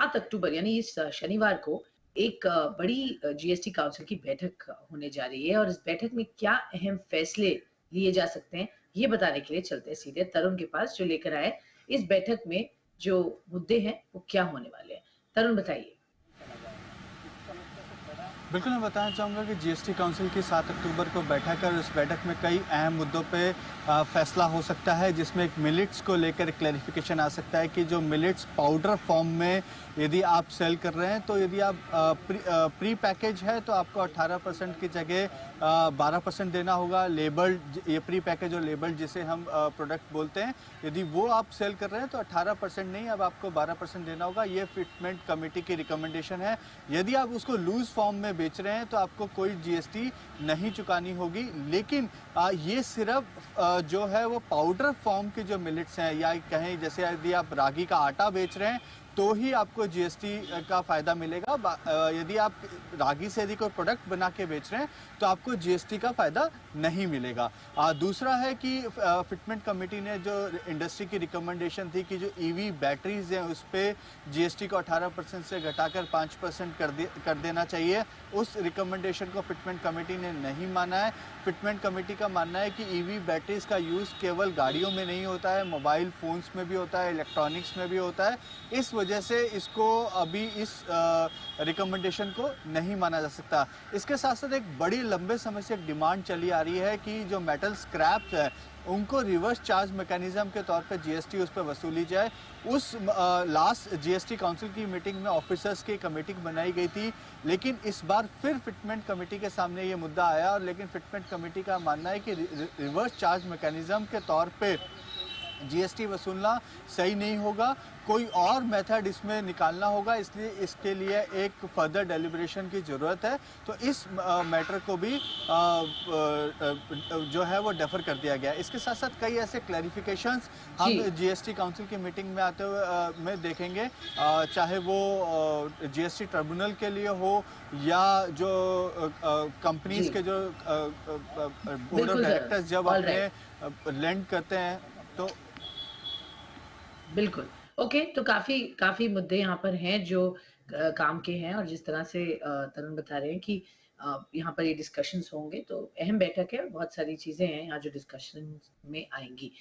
7 अक्टूबर यानी इस शनिवार को एक बड़ी जीएसटी काउंसिल की बैठक होने जा रही है और इस बैठक में क्या अहम फैसले लिए जा सकते हैं, ये बताने के लिए चलते हैं सीधे तरुण के पास जो लेकर आए इस बैठक में जो मुद्दे हैं, वो क्या होने वाले हैं। तरुण बताइए। बिल्कुल, मैं बताना चाहूँगा कि जीएसटी काउंसिल की 7 अक्टूबर को बैठक है और इस बैठक में कई अहम मुद्दों पे फैसला हो सकता है, जिसमें एक मिलेट्स को लेकर क्लैरिफिकेशन आ सकता है कि जो मिलेट्स पाउडर फॉर्म में यदि आप सेल कर रहे हैं, तो यदि आप प्री पैकेज है तो आपको 18% की जगह 12% देना होगा। लेबल्ड, ये प्री पैकेज और लेबल्ड जिसे हम प्रोडक्ट बोलते हैं, यदि वो आप सेल कर रहे हैं तो 18% नहीं, अब आपको 12% देना होगा। ये फिटमेंट कमेटी की रिकमेंडेशन है। यदि आप उसको लूज फॉर्म में बेच रहे हैं तो आपको कोई जीएसटी नहीं चुकानी होगी। लेकिन ये सिर्फ जो है वो पाउडर फॉर्म के जो मिलेट्स हैं, या कहें जैसे यदि आप रागी का आटा बेच रहे हैं तो ही आपको जीएसटी का फायदा मिलेगा। यदि आप रागी से यदि कोई प्रोडक्ट बना के बेच रहे हैं तो आपको जीएसटी का फायदा नहीं मिलेगा। दूसरा है कि फिटमेंट कमेटी ने जो इंडस्ट्री की रिकमेंडेशन थी कि जो ईवी बैटरीज हैं उस पर जीएसटी को 18% से घटाकर 5% कर देना चाहिए, उस रिकमेंडेशन को फिटमेंट कमेटी ने नहीं माना है। फिटमेंट कमेटी का मानना है कि ईवी बैटरीज का यूज़ केवल गाड़ियों में नहीं होता है, मोबाइल फ़ोन्स में भी होता है, इलेक्ट्रॉनिक्स में भी होता है। इस वजह से इसको अभी इस रिकमेंडेशन को नहीं माना जा सकता। इसके साथ साथ एक बड़ी लंबे समय से एक डिमांड चली आ रही है कि जो मेटल स्क्रैप्स है उनको रिवर्स चार्ज मैकेनिज्म के तौर पे जीएसटी उस पर वसूली जाए। उस लास्ट जीएसटी काउंसिल की मीटिंग में ऑफिसर्स की कमेटी बनाई गई थी, लेकिन इस बार फिर फिटमेंट कमेटी के सामने ये मुद्दा आया, और लेकिन फिटमेंट कमेटी का मानना है कि रिवर्स चार्ज मैकेनिज्म के तौर पे जीएसटी वसूलना सही नहीं होगा, कोई और मेथड इसमें निकालना होगा, इसलिए इसके लिए एक फर्दर डेलिब्रेशन की ज़रूरत है। तो इस मैटर को भी जो है वो डेफर कर दिया गया। इसके साथ साथ कई ऐसे क्लैरिफिकेशंस जी। हम जीएसटी काउंसिल की मीटिंग में आते हुए में देखेंगे, चाहे वो जीएसटी ट्रिब्यूनल के लिए हो या जो कंपनीज जी, के जो बोर्ड ऑफ बिल्कुल सर। डायरेक्टर्स जब ऑल अपने राइट। लेंड करते हैं तो बिल्कुल। ओके, तो काफ़ी काफ़ी मुद्दे यहाँ पर हैं जो काम के हैं और जिस तरह से तरुण बता रहे हैं कि यहाँ पर ये डिस्कशंस होंगे, तो अहम बैठक है, बहुत सारी चीज़ें हैं यहाँ जो डिस्कशन में आएँगी।